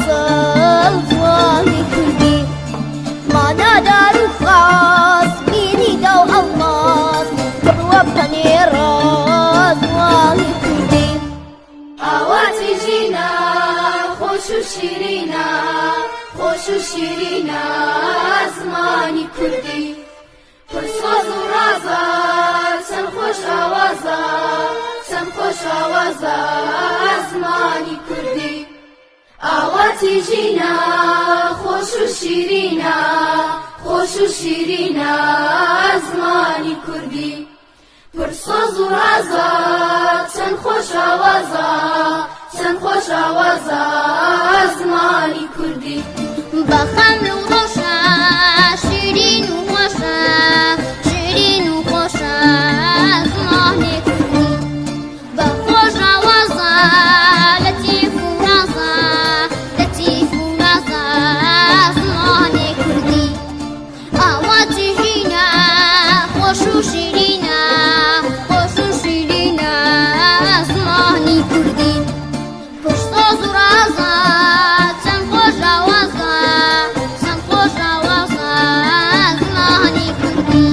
أصل زواني كردي ما نادر وخاص بيني دو ألماس قدوة بنيرا زواني كردي ئاواتی جینا خۆش و شیرینە خۆش و شیرینە زمانی کوردی پرسۆز و ڕازە چەند خۆش ئاوازە چەند خۆش ئاوازە زمانی کوردی ئاواتی جینا خۆش و شیرینە خۆش و شیرینە زمانی کوردی پرسۆز و ڕازە چەند خۆش ئاوازە چەند خۆش ئاوازە زمانی کوردی بخمر وضوشة شيرين وخوشة شيرين وخوشة زماني كردي بخوشة وزا لطيف ورازا لطيف ورازا زماني كردي أواتي هنا خوش وشيرينا خوش وشيرينا زماني كردي پرسۆز و ڕازە چەند خۆش ئاوازە چەند خۆش ئاوازە زمانی کوردی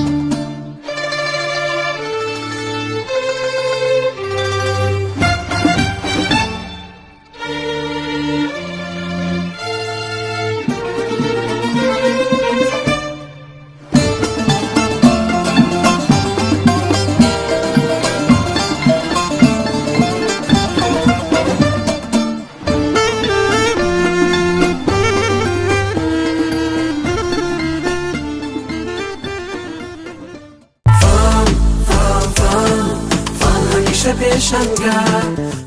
همیشه پیشم گرد